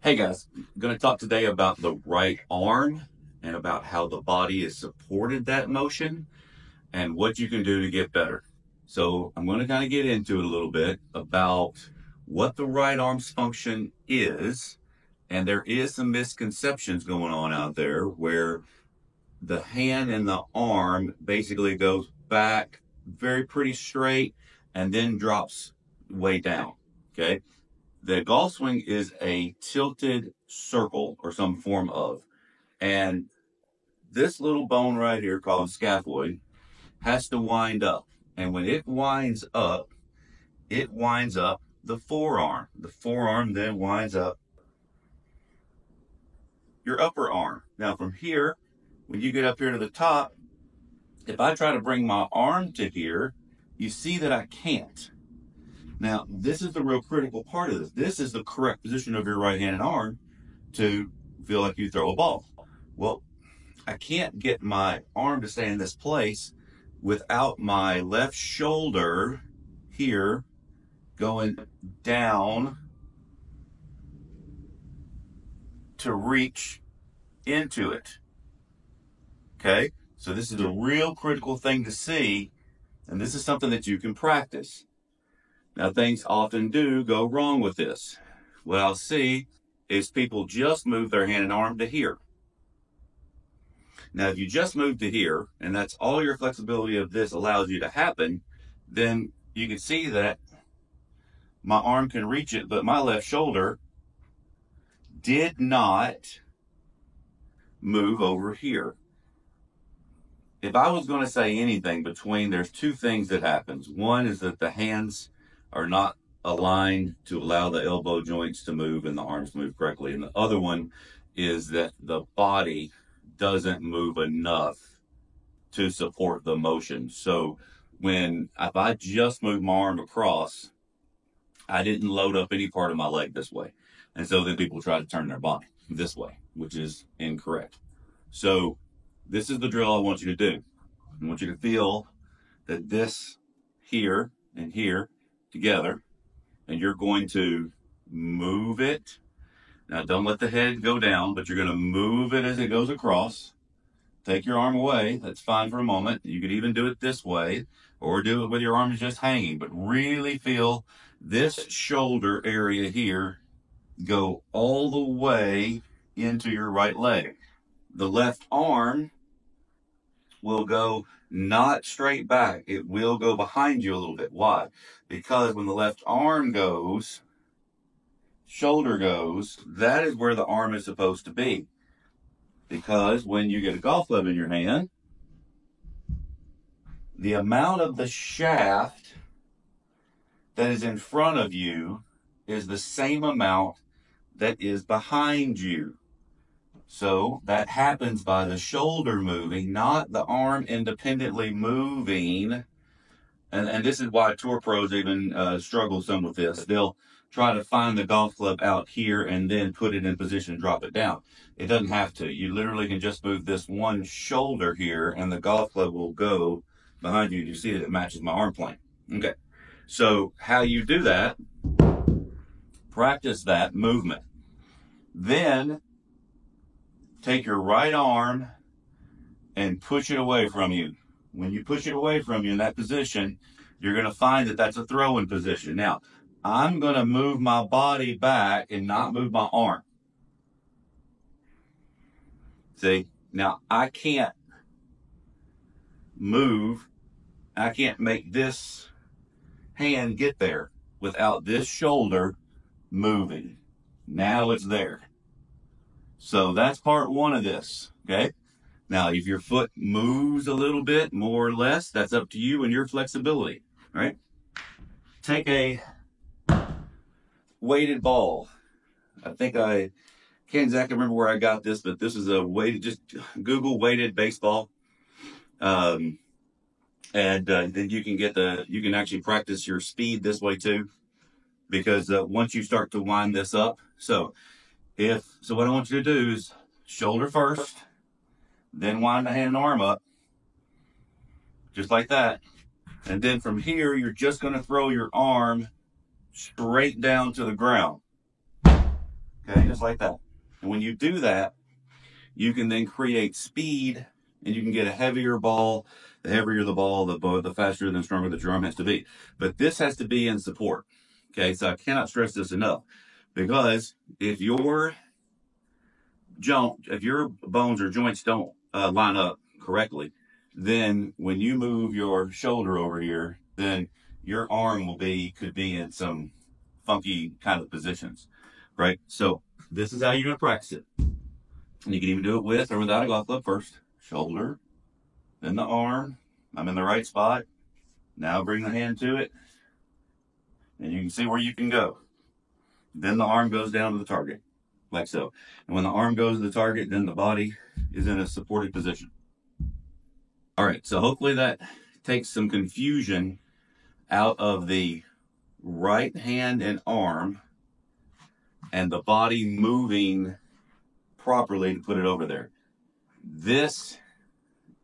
Hey guys, I'm going to talk today about the right arm and about how the body is supported that motion and what you can do to get better. So I'm going to kind of get into it a little bit about what the right arm's function is. And there is some misconceptions going on out there where the hand and the arm basically goes back very pretty straight and then drops way down. Okay. The golf swing is a tilted circle or some form of, and this little bone right here called scaphoid has to wind up. And when it winds up the forearm. The forearm then winds up your upper arm. Now from here, when you get up here to the top, if I try to bring my arm to here, you see that I can't. Now, this is the real critical part of this. This is the correct position of your right hand and arm to feel like you throw a ball. Well, I can't get my arm to stay in this place without my left shoulder here going down to reach into it. Okay? So this is a real critical thing to see, and this is something that you can practice. Now, things often do go wrong with this. What I'll see is people just move their hand and arm to here. Now, if you just move to here, and that's all your flexibility of this allows you to happen, then you can see that my arm can reach it, but my left shoulder did not move over here. If I was going to say anything between, there's two things that happens. One is that the hands are not aligned to allow the elbow joints to move and the arms move correctly. And the other one is that the body doesn't move enough to support the motion. So if I just move my arm across, I didn't load up any part of my leg this way. And so then people try to turn their body this way, which is incorrect. So this is the drill I want you to do. I want you to feel that this here and here together, and you're going to move it. Now, don't let the head go down, but you're going to move it as it goes across. Take your arm away. That's fine for a moment. You could even do it this way or do it with your arms just hanging, but really feel this shoulder area here go all the way into your right leg. The left arm will go not straight back. It will go behind you a little bit. Why? Because when the left arm goes, shoulder goes, that is where the arm is supposed to be. Because when you get a golf club in your hand, the amount of the shaft that is in front of you is the same amount that is behind you. So that happens by the shoulder moving, not the arm independently moving. And this is why tour pros even struggle some with this. They'll try to find the golf club out here and then put it in position and drop it down. It doesn't have to. You literally can just move this one shoulder here and the golf club will go behind you. You see that it matches my arm plane. Okay. So how you do that, practice that movement. Then take your right arm and push it away from you. When you push it away from you in that position, you're going to find that that's a throw-in position. Now, I'm going to move my body back and not move my arm. See? Now, I can't make this hand get there without this shoulder moving. Now it's there. So that's part one of this, okay? Now, if your foot moves a little bit, more or less, that's up to you and your flexibility, right? Take a weighted ball. I can't exactly remember where I got this, but this is a weighted, just Google weighted baseball. And then you can actually practice your speed this way too, because once you start to wind this up, so what I want you to do is shoulder first, then wind the hand and arm up, just like that. And then from here, you're just going to throw your arm straight down to the ground. Okay, just like that. And when you do that, you can then create speed, and you can get a heavier ball. The heavier the ball, the faster and stronger the drum has to be. But this has to be in support. Okay, so I cannot stress this enough, because if your bones or joints don't line up correctly, then when you move your shoulder over here, then your arm could be in some funky kind of positions, right? So this is how you're gonna practice it. And you can even do it with or without a golf club. First, shoulder, then the arm. I'm in the right spot. Now bring the hand to it, and you can see where you can go. Then the arm goes down to the target, like so. And when the arm goes to the target, then the body is in a supported position. All right, so hopefully that takes some confusion out of the right hand and arm and the body moving properly to put it over there. This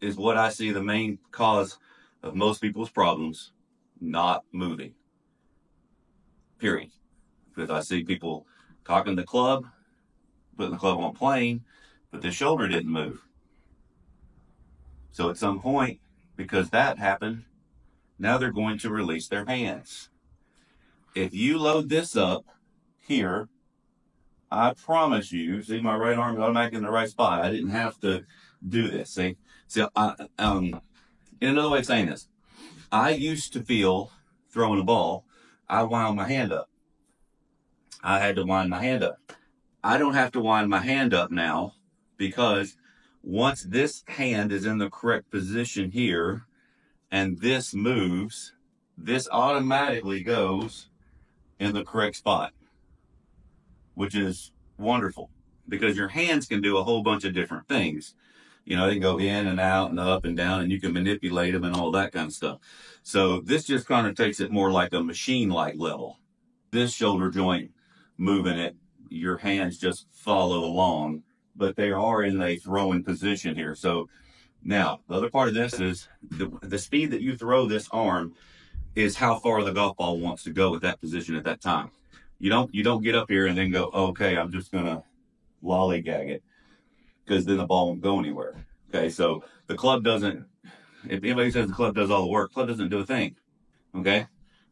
is what I see the main cause of most people's problems, not moving, period. Because I see people cocking the club, putting the club on plane, but the shoulder didn't move. So at some point, because that happened, now they're going to release their hands. If you load this up here, I promise you, see my right arm automatically in the right spot. I didn't have to do this. See, in another way of saying this, I used to feel throwing a ball, I wound my hand up. I had to wind my hand up. I don't have to wind my hand up now, because once this hand is in the correct position here and this moves, this automatically goes in the correct spot, which is wonderful, because your hands can do a whole bunch of different things. You know, they can go in and out and up and down, and you can manipulate them and all that kind of stuff. So this just kind of takes it more like a machine-like level. This shoulder joint moving it, your hands just follow along, but they are in a throwing position here. So now the other part of this is the speed that you throw this arm is how far the golf ball wants to go at that position at that time. You don't get up here and then go, okay, I'm just gonna lollygag it, because then the ball won't go anywhere. Okay, so the club doesn't, if anybody says the club does all the work, the club doesn't do a thing. Okay,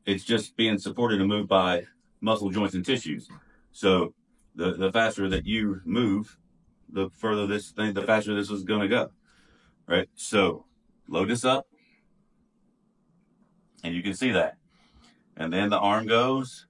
it's just being supported and moved by muscle, joints, and tissues. So the faster that you move, the further the faster this is gonna go. Right? So load this up, and you can see that. And then the arm goes,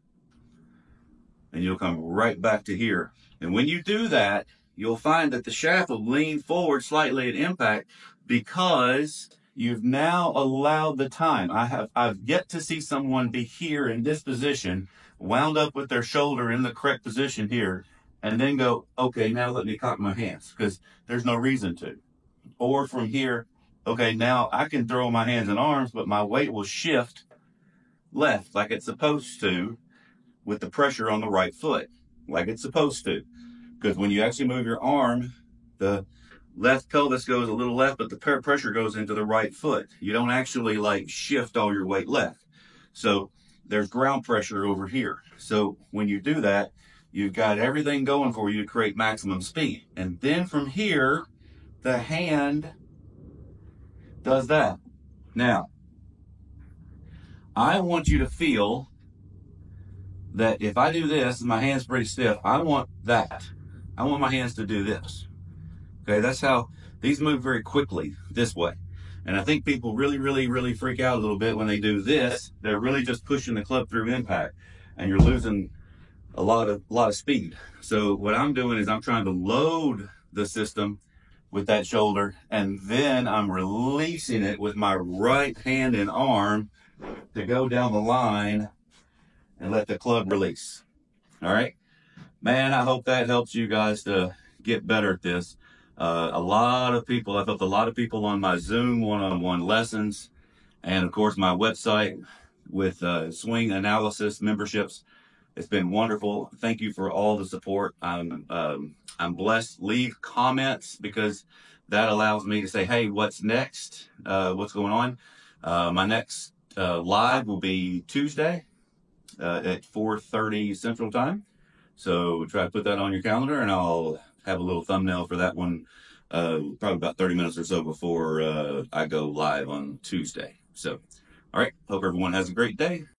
and you'll come right back to here. And when you do that, you'll find that the shaft will lean forward slightly at impact, because you've now allowed the time. I've yet to see someone be here in this position, wound up with their shoulder in the correct position here, and then go, okay, now let me cock my hands, because there's no reason to. Or from here, okay, now I can throw my hands and arms, but my weight will shift left like it's supposed to, with the pressure on the right foot, like it's supposed to. Because when you actually move your arm, the left pelvis goes a little left, but the pressure goes into the right foot. You don't actually like shift all your weight left. So there's ground pressure over here. So when you do that, you've got everything going for you to create maximum speed. And then from here, the hand does that. Now, I want you to feel that if I do this and my hand's pretty stiff, I want that. I want my hands to do this. Okay, that's how these move very quickly this way. And I think people really freak out a little bit when they do this. They're really just pushing the club through impact, and you're losing a lot of speed. So what I'm doing is I'm trying to load the system with that shoulder, and then I'm releasing it with my right hand and arm to go down the line and let the club release. All right, man, I hope that helps you guys to get better at this. I've helped a lot of people on my Zoom one-on-one lessons, and of course my website with swing analysis memberships. It's been wonderful. Thank you for all the support. I'm blessed. Leave comments, because that allows me to say, hey, what's next? What's going on? My next live will be Tuesday at 4:30 Central Time. So try to put that on your calendar, and I'll have a little thumbnail for that one probably about 30 minutes or so before I go live on Tuesday. So, all right, hope everyone has a great day.